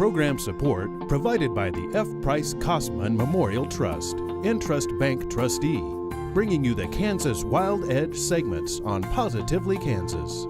Program support provided by the F. Price Kosman Memorial Trust, Entrust Bank trustee, bringing you the Kansas Wild Edge segments on Positively Kansas.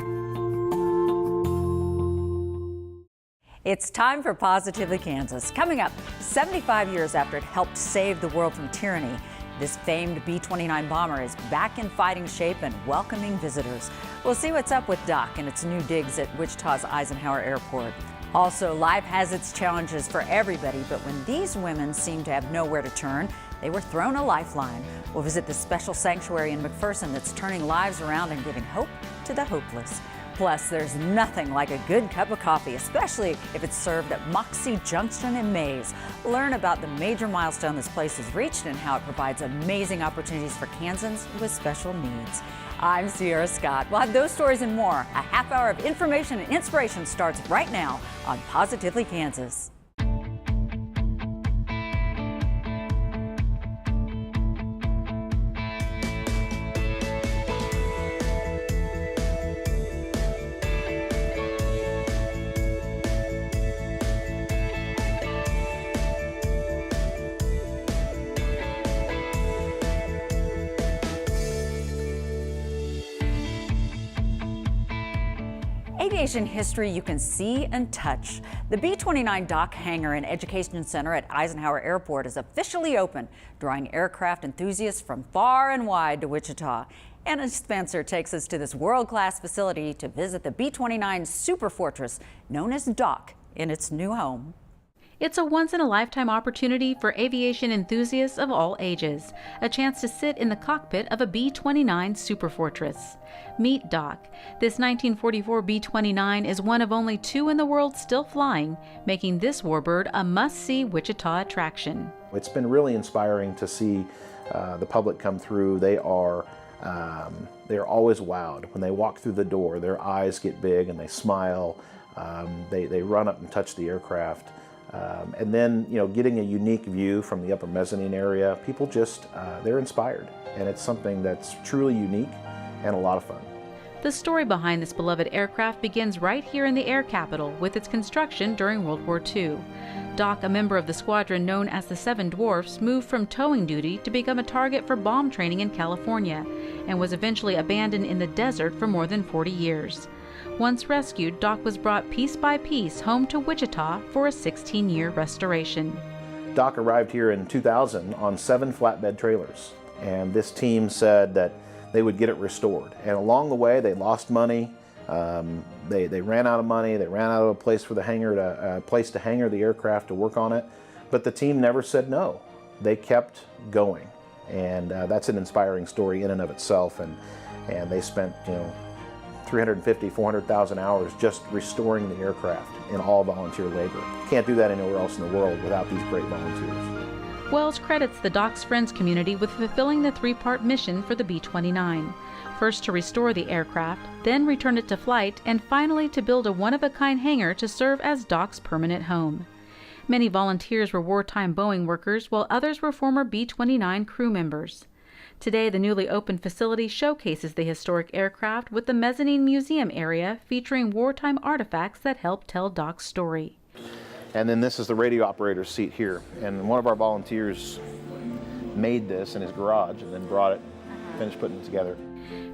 It's time for Positively Kansas. Coming up, 75 years after it helped save the world from tyranny, this famed B-29 bomber is back in fighting shape and welcoming visitors. We'll see what's up with Doc and its new digs at Wichita's Eisenhower Airport. Also, life has its challenges for everybody, but when these women seem to have nowhere to turn, they were thrown a lifeline. We'll visit the special sanctuary in McPherson that's turning lives around and giving hope to the hopeless. Plus, there's nothing like a good cup of coffee, especially if it's served at Moxie Junction in Mays. Learn about the major milestone this place has reached and how it provides amazing opportunities for Kansans with special needs. I'm Sierra Scott. We'll have those stories and more. A half hour of information and inspiration starts right now on Positively Kansas. Aviation history you can see and touch. The B-29 Dock Hangar and Education Center at Eisenhower Airport is officially open, drawing aircraft enthusiasts from far and wide to Wichita. Anna Spencer takes us to this world-class facility to visit the B-29 Super Fortress, known as Dock, in its new home. It's a once-in-a-lifetime opportunity for aviation enthusiasts of all ages, a chance to sit in the cockpit of a B-29 Superfortress. Meet Doc. This 1944 B-29 is one of only two in the world still flying, making this warbird a must-see Wichita attraction. It's been really inspiring to see the public come through. They are always wowed. When they walk through the door, their eyes get big and they smile. They run up and touch the aircraft. And then, getting a unique view from the upper mezzanine area, people just, they're inspired. And it's something that's truly unique and a lot of fun. The story behind this beloved aircraft begins right here in the air capital with its construction during World War II. Doc, a member of the squadron known as the Seven Dwarfs, moved from towing duty to become a target for bomb training in California and was eventually abandoned in the desert for more than 40 years. Once rescued, Doc was brought piece by piece home to Wichita for a 16-year restoration. Doc arrived here in 2000 on 7 flatbed trailers, and this team said that they would get it restored. And along the way, they lost money. They ran out of money. They ran out of a place for the hangar to hangar the aircraft to work on it. But the team never said no. They kept going, and that's an inspiring story in and of itself. And they spent 350, 400,000 hours just restoring the aircraft in all volunteer labor. Can't do that anywhere else in the world without these great volunteers. Wells credits the Doc's Friends community with fulfilling the 3-part mission for the B-29. First to restore the aircraft, then return it to flight, and finally to build a one-of-a-kind hangar to serve as Doc's permanent home. Many volunteers were wartime Boeing workers, while others were former B-29 crew members. Today, the newly opened facility showcases the historic aircraft with the mezzanine museum area featuring wartime artifacts that help tell Doc's story. And then this is the radio operator's seat here. And one of our volunteers made this in his garage and then brought it, finished putting it together.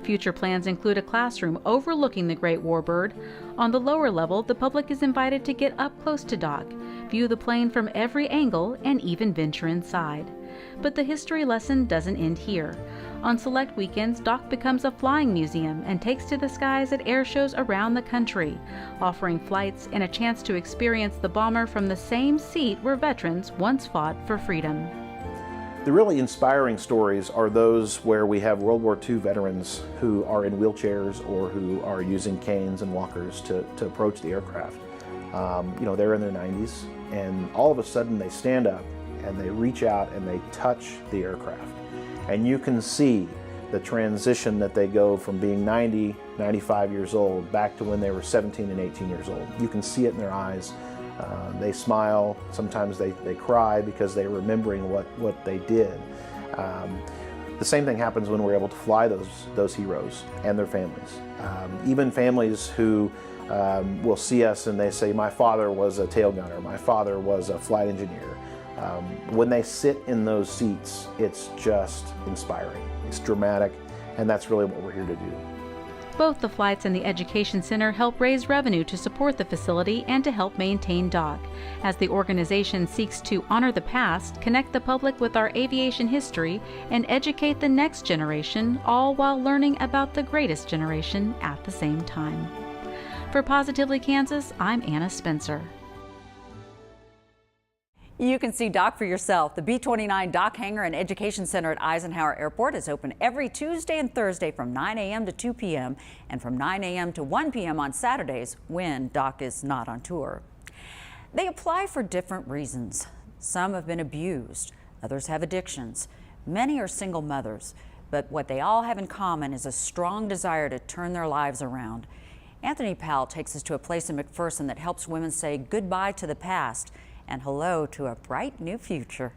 Future plans include a classroom overlooking the great warbird. On the lower level, the public is invited to get up close to Doc, view the plane from every angle, and even venture inside. But the history lesson doesn't end here. On select weekends, Doc becomes a flying museum and takes to the skies at air shows around the country, offering flights and a chance to experience the bomber from the same seat where veterans once fought for freedom. The really inspiring stories are those where we have World War II veterans who are in wheelchairs or who are using canes and walkers to approach the aircraft. They're in their 90s, and all of a sudden they stand up and they reach out and they touch the aircraft. And you can see the transition that they go from being 90, 95 years old back to when they were 17 and 18 years old. You can see it in their eyes. They smile, sometimes they cry because they're remembering what they did. The same thing happens when we're able to fly those heroes and their families. Even families who will see us and they say, my father was a tail gunner, my father was a flight engineer. When they sit in those seats, it's just inspiring. It's dramatic, and that's really what we're here to do. Both the flights and the Education Center help raise revenue to support the facility and to help maintain DOC, as the organization seeks to honor the past, connect the public with our aviation history, and educate the next generation, all while learning about the greatest generation at the same time. For Positively Kansas, I'm Anna Spencer. You can see DOC for yourself. The B-29 DOC Hangar and Education Center at Eisenhower Airport is open every Tuesday and Thursday from 9 a.m. to 2 p.m. and from 9 a.m. to 1 p.m. on Saturdays when DOC is not on tour. They apply for different reasons. Some have been abused, others have addictions. Many are single mothers, but what they all have in common is a strong desire to turn their lives around. Anthony Powell takes us to a place in McPherson that helps women say goodbye to the past and hello to a bright new future.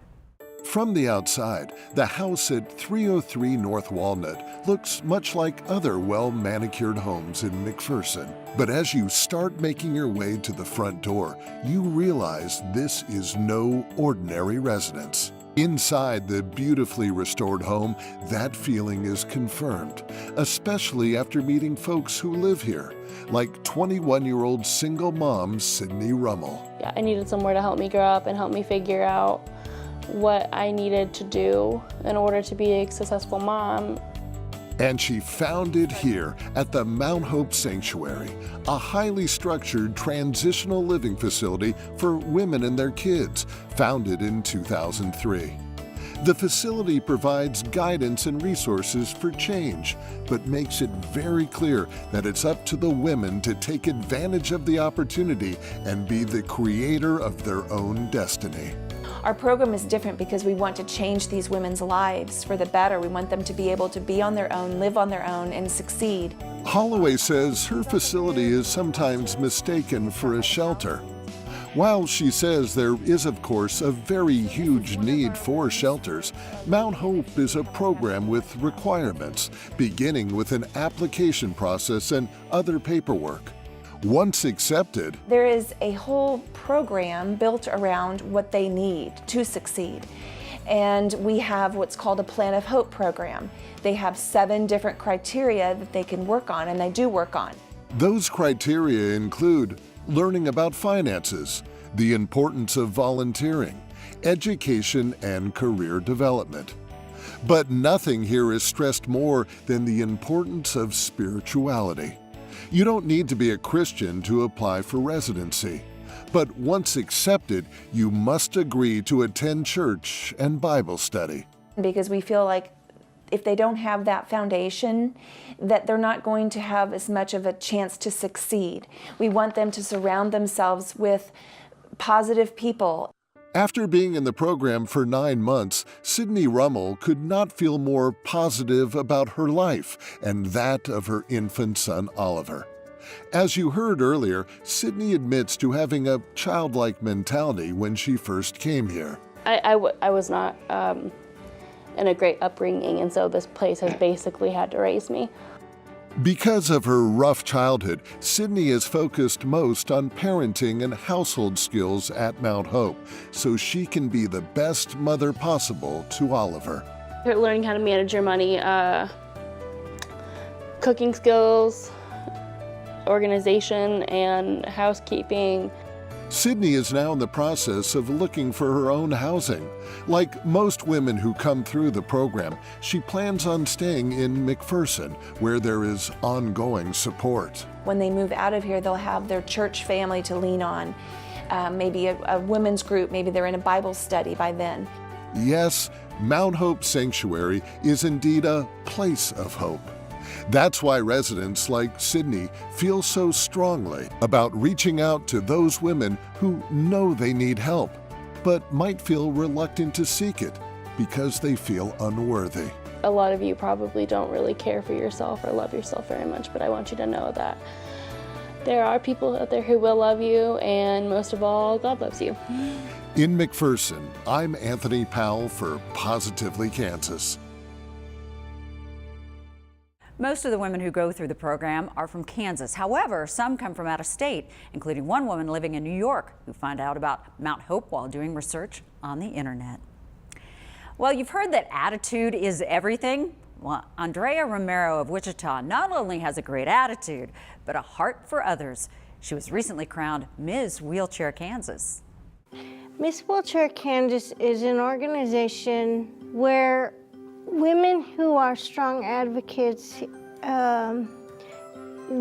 From the outside, the house at 303 North Walnut looks much like other well-manicured homes in McPherson. But as you start making your way to the front door, you realize this is no ordinary residence. Inside the beautifully restored home, that feeling is confirmed, especially after meeting folks who live here, like 21-year-old single mom Sydney Rummel. Yeah, I needed somewhere to help me grow up and help me figure out what I needed to do in order to be a successful mom. And she found it here at the Mount Hope Sanctuary, a highly structured transitional living facility for women and their kids, founded in 2003. The facility provides guidance and resources for change, but makes it very clear that it's up to the women to take advantage of the opportunity and be the creator of their own destiny. Our program is different because we want to change these women's lives for the better. We want them to be able to be on their own, live on their own, and succeed. Holloway says her facility is sometimes mistaken for a shelter. While she says there is, of course, a very huge need for shelters, Mount Hope is a program with requirements, beginning with an application process and other paperwork. Once accepted, there is a whole program built around what they need to succeed. And we have what's called a Plan of Hope program. They have 7 different criteria that they can work on, and they do work on. Those criteria include learning about finances, the importance of volunteering, education, and career development. But nothing here is stressed more than the importance of spirituality. You don't need to be a Christian to apply for residency. But once accepted, you must agree to attend church and Bible study. Because we feel like if they don't have that foundation, that they're not going to have as much of a chance to succeed. We want them to surround themselves with positive people. After being in the program for 9 months, Sydney Rummel could not feel more positive about her life and that of her infant son, Oliver. As you heard earlier, Sydney admits to having a childlike mentality when she first came here. I was not in a great upbringing, and so this place has basically had to raise me. Because of her rough childhood, Sydney is focused most on parenting and household skills at Mount Hope, so she can be the best mother possible to Oliver. Learning how to manage your money, cooking skills, organization, and housekeeping. Sydney is now in the process of looking for her own housing. Like most women who come through the program, she plans on staying in McPherson, where there is ongoing support. When they move out of here, they'll have their church family to lean on, maybe a women's group, maybe they're in a Bible study by then. Yes, Mount Hope Sanctuary is indeed a place of hope. That's why residents like Sydney feel so strongly about reaching out to those women who know they need help, but might feel reluctant to seek it because they feel unworthy. A lot of you probably don't really care for yourself or love yourself very much, but I want you to know that there are people out there who will love you, and most of all, God loves you. In McPherson, I'm Anthony Powell for Positively Kansas. Most of the women who go through the program are from Kansas. However, some come from out of state, including one woman living in New York who found out about Mount Hope while doing research on the internet. Well, you've heard that attitude is everything. Well, Andrea Romero of Wichita not only has a great attitude, but a heart for others. She was recently crowned Ms. Wheelchair Kansas. Miss Wheelchair Kansas is an organization where women who are strong advocates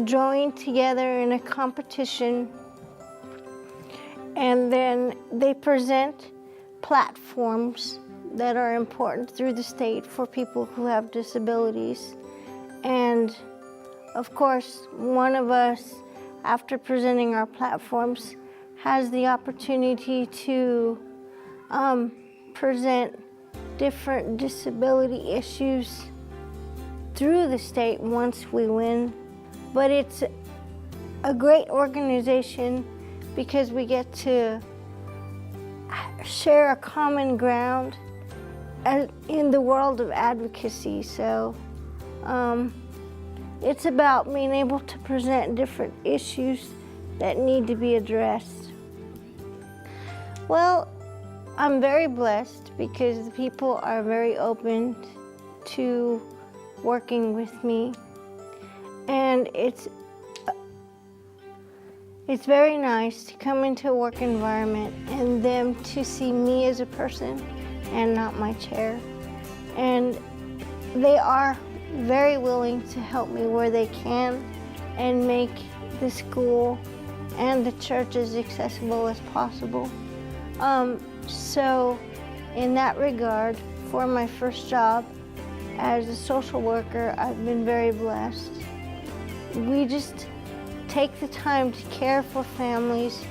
join together in a competition, and then they present platforms that are important through the state for people who have disabilities. And of course, one of us, after presenting our platforms, has the opportunity to present different disability issues through the state once we win. But it's a great organization because we get to share a common ground in the world of advocacy. So it's about being able to present different issues that need to be addressed. Well, I'm very blessed because the people are very open to working with me, and it's very nice to come into a work environment and them to see me as a person and not my chair. And they are very willing to help me where they can and make the school and the church as accessible as possible. So in that regard, for my first job as a social worker, I've been very blessed. We just take the time to care for families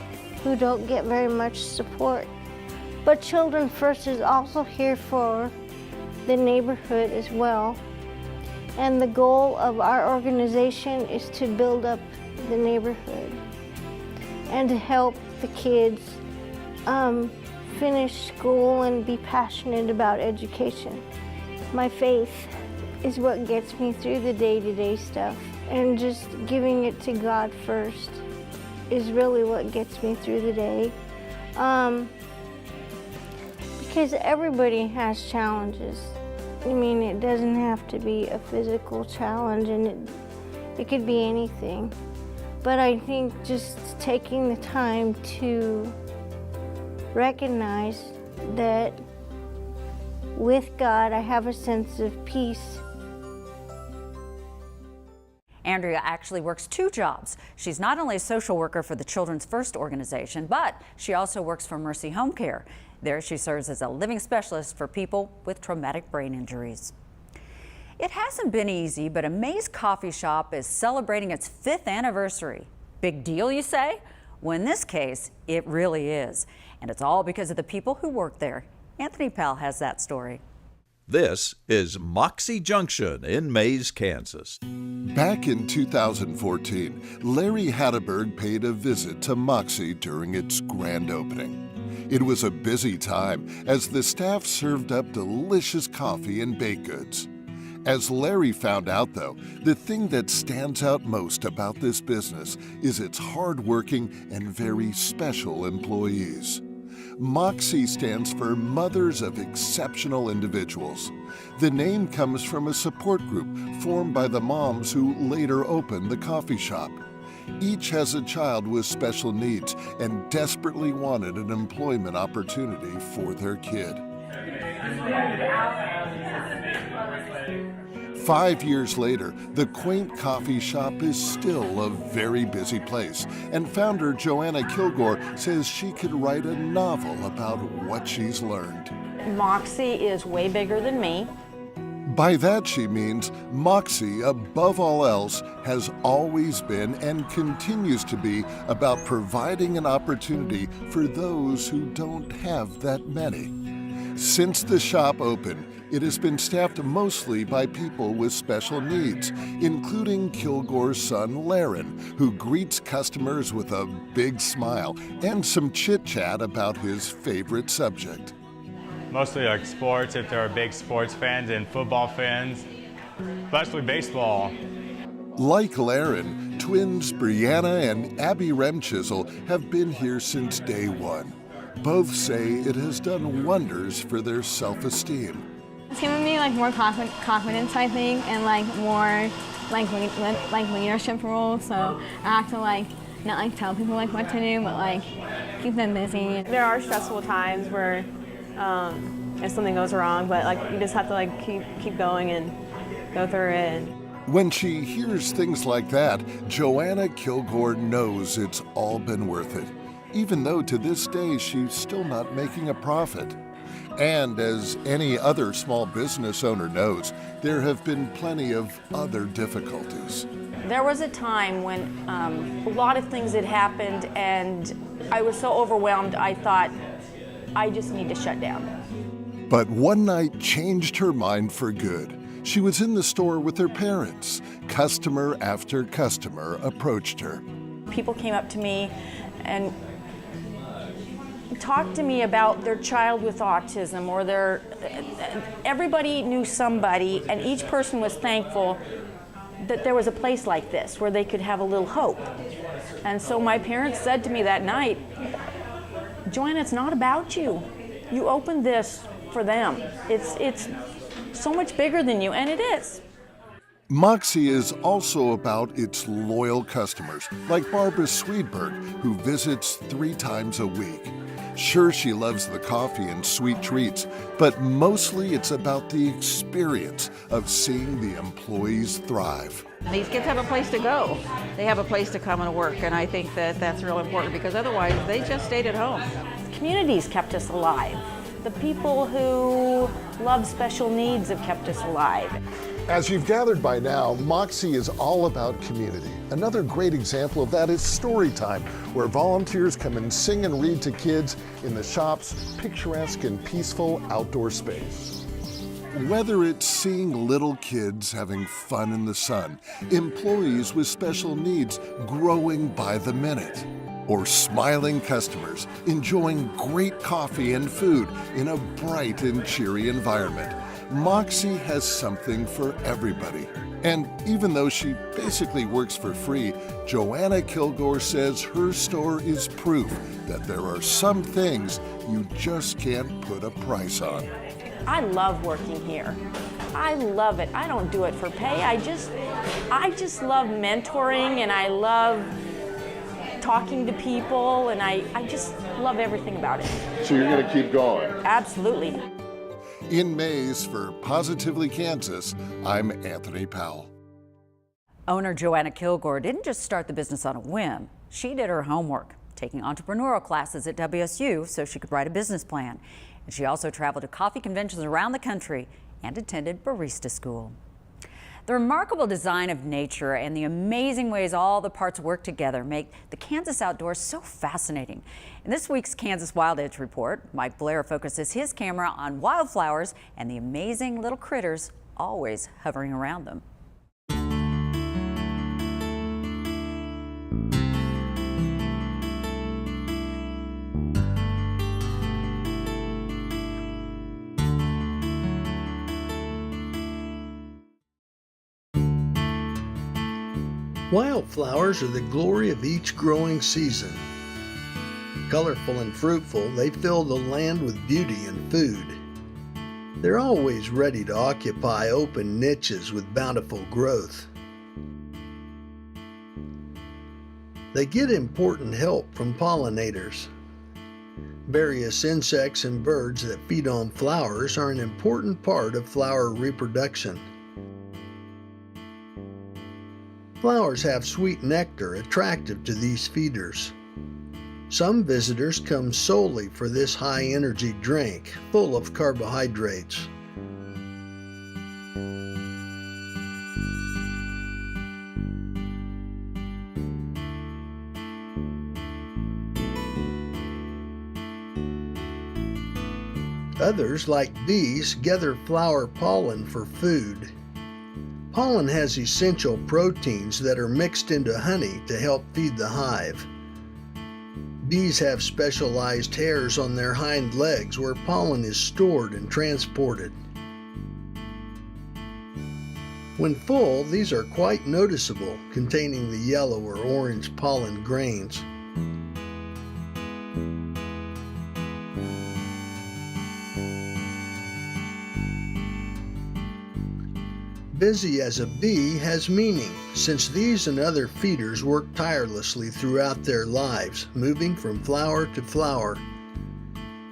who don't get very much support. But Children First is also here for the neighborhood as well. And the goal of our organization is to build up the neighborhood and to help the kids finish school and be passionate about education. My faith is what gets me through the day-to-day stuff, and just giving it to God first is really what gets me through the day. Because everybody has challenges. I mean, it doesn't have to be a physical challenge, and it could be anything. But I think just taking the time to recognize that with God, I have a sense of peace. Andrea actually works 2 jobs. She's not only a social worker for the Children's First organization, but she also works for Mercy Home Care. There she serves as a living specialist for people with traumatic brain injuries. It hasn't been easy, but Amaze Coffee Shop is celebrating its 5th anniversary. Big deal, you say? Well, in this case, it really is. And it's all because of the people who work there. Anthony Powell has that story. This is Moxie Junction in Mays, Kansas. Back in 2014, Larry Hatteberg paid a visit to Moxie during its grand opening. It was a busy time as the staff served up delicious coffee and baked goods. As Larry found out, though, the thing that stands out most about this business is its hardworking and very special employees. Moxie stands for Mothers of Exceptional Individuals. The name comes from a support group formed by the moms who later opened the coffee shop. Each has a child with special needs and desperately wanted an employment opportunity for their kid. 5 years later, the quaint coffee shop is still a very busy place, and founder Joanna Kilgore says she could write a novel about what she's learned. Moxie is way bigger than me. By that she means Moxie, above all else, has always been and continues to be about providing an opportunity for those who don't have that many. Since the shop opened, it has been staffed mostly by people with special needs, including Kilgore's son, Laren, who greets customers with a big smile and some chit-chat about his favorite subject. Mostly like sports, if there are big sports fans and football fans. especially baseball. Like Laren, twins Brianna and Abby Remchisel have been here since day one. Both say it has done wonders for their self-esteem. It's given me like more confidence, I think, and like more like leadership roles. So I have to like not like tell people like what to do, but like keep them busy. There are stressful times where if something goes wrong, but like you just have to like keep going and go through it. When she hears things like that, Joanna Kilgore knows it's all been worth it, even though to this day she's still not making a profit. And as any other small business owner knows, there have been plenty of other difficulties. There was a time when a lot of things had happened and I was so overwhelmed I thought, I just need to shut down. But one night changed her mind for good. She was in the store with her parents. Customer after customer approached her. People came up to me and talked to me about their child with autism or everybody knew somebody, and each person was thankful that there was a place like this where they could have a little hope. And so my parents said to me that night, Joanna, it's not about you. You opened this for them. It's so much bigger than you, and it is. Moxie is also about its loyal customers, like Barbara Swedberg, who visits 3 times a week. Sure, she loves the coffee and sweet treats, but mostly it's about the experience of seeing the employees thrive. These kids have a place to go. They have a place to come and work, and I think that that's real important because otherwise they just stayed at home. Communities kept us alive. The people who love special needs have kept us alive. As you've gathered by now, Moxie is all about community. Another great example of that is story time, where volunteers come and sing and read to kids in the shop's picturesque and peaceful outdoor space. Whether it's seeing little kids having fun in the sun, employees with special needs growing by the minute, or smiling customers enjoying great coffee and food in a bright and cheery environment, Moxie has something for everybody. And even though she basically works for free, Joanna Kilgore says her store is proof that there are some things you just can't put a price on. I love working here. I love it. I don't do it for pay. I just love mentoring, and I love talking to people, and I just love everything about it. So you're going to keep going? Absolutely. In Mays for Positively Kansas, I'm Anthony Powell. Owner Joanna Kilgore didn't just start the business on a whim. She did her homework, taking entrepreneurial classes at WSU so she could write a business plan. And she also traveled to coffee conventions around the country and attended barista school. The remarkable design of nature and the amazing ways all the parts work together make the Kansas outdoors so fascinating. In this week's Kansas Wild Edge Report, Mike Blair focuses his camera on wildflowers and the amazing little critters always hovering around them. Wildflowers are the glory of each growing season. Colorful and fruitful, they fill the land with beauty and food. They're always ready to occupy open niches with bountiful growth. They get important help from pollinators. Various insects and birds that feed on flowers are an important part of flower reproduction. Flowers have sweet nectar attractive to these feeders. Some visitors come solely for this high-energy drink full of carbohydrates. Others, like bees, gather flower pollen for food. Pollen has essential proteins that are mixed into honey to help feed the hive. Bees have specialized hairs on their hind legs where pollen is stored and transported. When full, these are quite noticeable, containing the yellow or orange pollen grains. Busy as a bee has meaning, since these and other feeders work tirelessly throughout their lives, moving from flower to flower.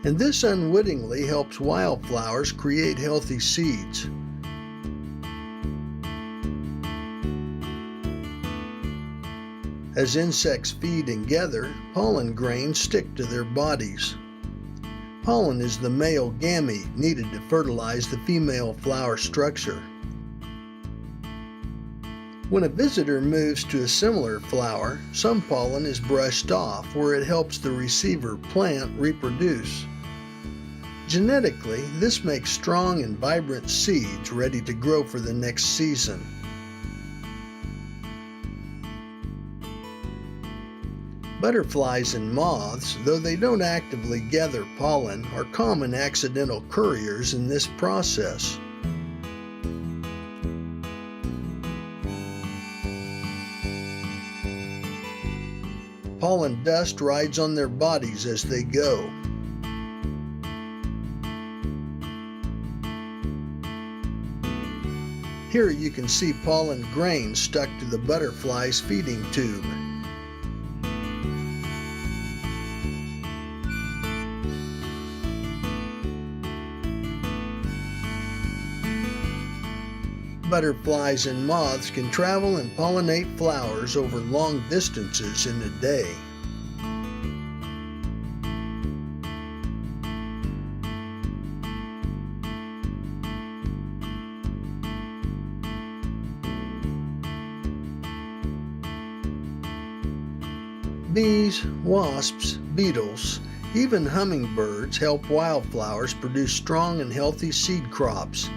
And this unwittingly helps wildflowers create healthy seeds. As insects feed and gather, pollen grains stick to their bodies. Pollen is the male gamete needed to fertilize the female flower structure. When a visitor moves to a similar flower, some pollen is brushed off where it helps the receiver plant reproduce. Genetically, this makes strong and vibrant seeds ready to grow for the next season. Butterflies and moths, though they don't actively gather pollen, are common accidental couriers in this process. Pollen dust rides on their bodies as they go. Here you can see pollen grains stuck to the butterfly's feeding tube. Butterflies and moths can travel and pollinate flowers over long distances in a day. Bees, wasps, beetles, even hummingbirds help wildflowers produce strong and healthy seed crops.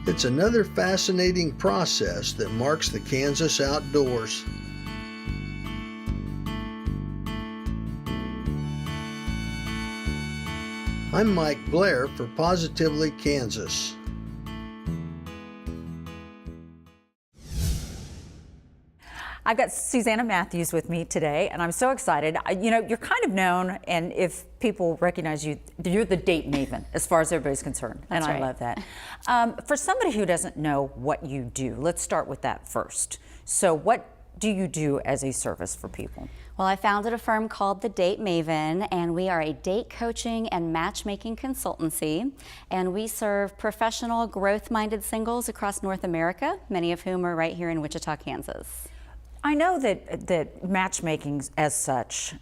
It's another fascinating process that marks the Kansas outdoors. I'm Mike Blair for Positively Kansas. I've got Susanna Matthews with me today, and I'm so excited. You know, you're kind of known, and if people recognize you, you're the date maven as far as everybody's concerned, and I love that. For somebody who doesn't know what you do, let's start with that first. So what do you do as a service for people? Well, I founded a firm called The Date Maven, and we are a date coaching and matchmaking consultancy, and we serve professional, growth-minded singles across North America, many of whom are right here in Wichita, Kansas. I know that matchmaking as such,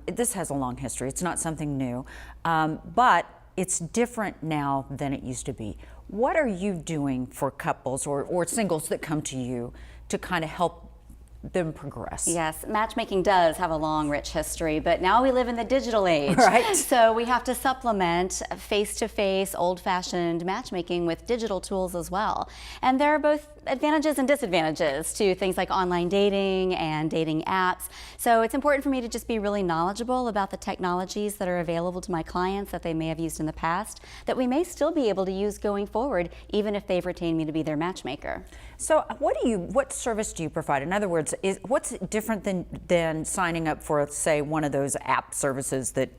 this has a long history. It's not something new, but it's different now than it used to be. What are you doing for couples or singles that come to you to kind of help them progress? Yes, matchmaking does have a long, rich history, but now we live in the digital age. Right. So we have to supplement face-to-face, old-fashioned matchmaking with digital tools as well. And there are both advantages and disadvantages to things like online dating and dating apps. So it's important for me to just be really knowledgeable about the technologies that are available to my clients that they may have used in the past, that we may still be able to use going forward, even if they've retained me to be their matchmaker. So what service do you provide? In other words, what's different than signing up for, say, one of those app services that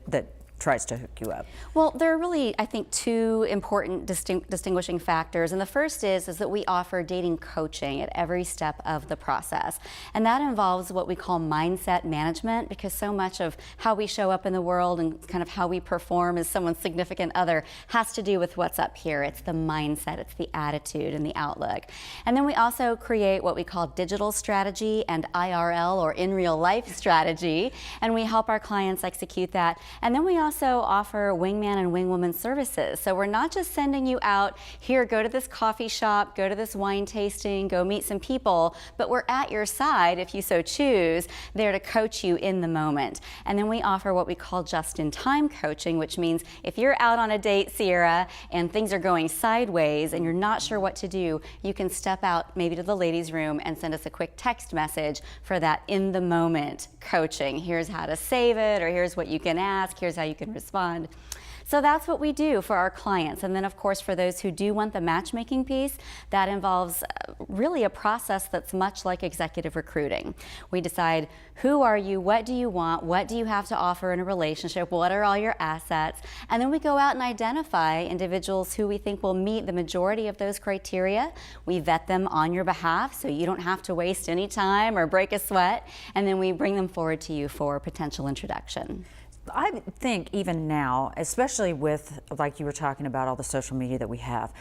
tries to hook you up? Well, there are really, I think, two important distinguishing factors. And the first is that we offer dating coaching at every step of the process. And that involves what we call mindset management, because so much of how we show up in the world and kind of how we perform as someone's significant other has to do with what's up here. It's the mindset, it's the attitude and the outlook. And then we also create what we call digital strategy and IRL, or in real life strategy, and we help our clients execute that. And then we also also offer wingman and wingwoman services. So we're not just sending you out here, go to this coffee shop, go to this wine tasting, go meet some people, but we're at your side, if you so choose, there to coach you in the moment. And then we offer what we call just-in-time coaching, which means if you're out on a date, Sierra, and things are going sideways and you're not sure what to do, you can step out maybe to the ladies' room and send us a quick text message for that in-the-moment coaching. Here's how to save it, or here's what you can ask, here's how you can respond. So that's what we do for our clients. And then of course for those who do want the matchmaking piece, that involves really a process that's much like executive recruiting. We decide, who are you, what do you want, what do you have to offer in a relationship, what are all your assets, and then we go out and identify individuals who we think will meet the majority of those criteria. We vet them on your behalf so you don't have to waste any time or break a sweat, and then we bring them forward to you for potential introduction. I think even now, especially with, like you were talking about, all the social media that we have,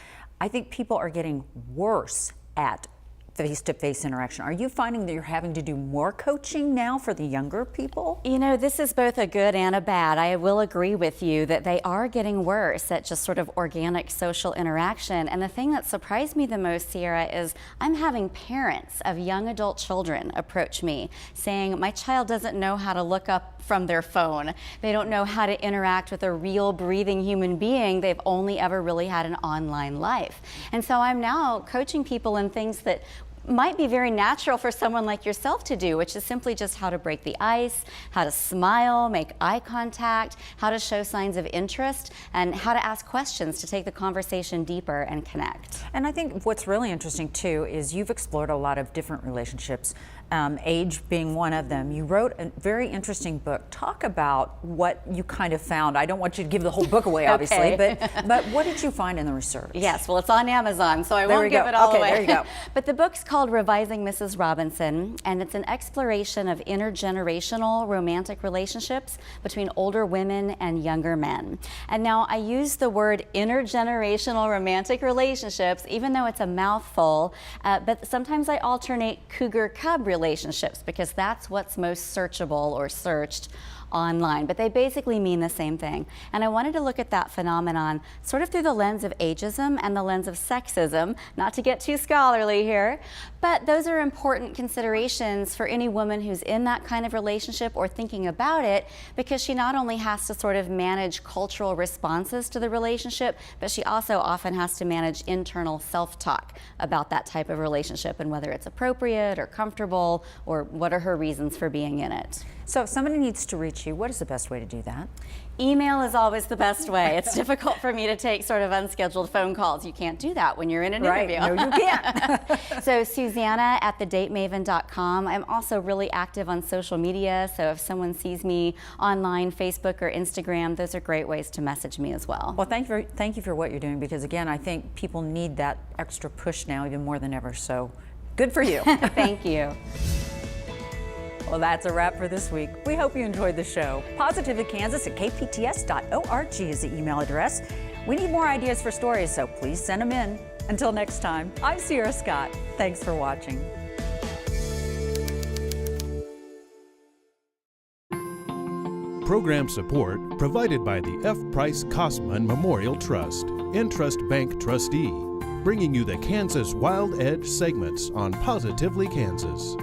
I think people are getting worse at face-to-face interaction. Are you finding that you're having to do more coaching now for the younger people? You know, this is both a good and a bad. I will agree with you that they are getting worse at just sort of organic social interaction. And the thing that surprised me the most, Sierra, is I'm having parents of young adult children approach me saying, my child doesn't know how to look up from their phone. They don't know how to interact with a real breathing human being. They've only ever really had an online life. And so I'm now coaching people in things that might be very natural for someone like yourself to do, which is simply just how to break the ice, how to smile, make eye contact, how to show signs of interest, and how to ask questions to take the conversation deeper and connect. And I think what's really interesting too is you've explored a lot of different relationships, age being one of them. You wrote a very interesting book. Talk about what you kind of found. I don't want you to give the whole book away, obviously, but what did you find in the research? Yes, well, it's on Amazon, so I won't give it all away. There you go. But the book's called Revising Mrs. Robinson, and it's an exploration of intergenerational romantic relationships between older women and younger men. And now I use the word intergenerational romantic relationships, even though it's a mouthful, but sometimes I alternate cougar-cub relationships because that's what's most searchable or searched online, but they basically mean the same thing. And I wanted to look at that phenomenon sort of through the lens of ageism and the lens of sexism, not to get too scholarly here, but those are important considerations for any woman who's in that kind of relationship or thinking about it, because she not only has to sort of manage cultural responses to the relationship, but she also often has to manage internal self-talk about that type of relationship and whether it's appropriate or comfortable or what are her reasons for being in it. So if somebody needs to reach you, what is the best way to do that? Email is always the best way. It's difficult for me to take sort of unscheduled phone calls. You can't do that when you're in an interview. No, you can't. So Susanna@thedatemaven.com. I'm also really active on social media, so if someone sees me online, Facebook or Instagram, those are great ways to message me as well. Well, thank you for what you're doing, because again, I think people need that extra push now even more than ever, so good for you. Thank you. Well, that's a wrap for this week. We hope you enjoyed the show. positivelykansas@kpts.org is the email address. We need more ideas for stories, so please send them in. Until next time, I'm Sierra Scott. Thanks for watching. Program support provided by the F. Price Kosman Memorial Trust, Entrust Bank trustee, bringing you the Kansas Wild Edge segments on Positively Kansas.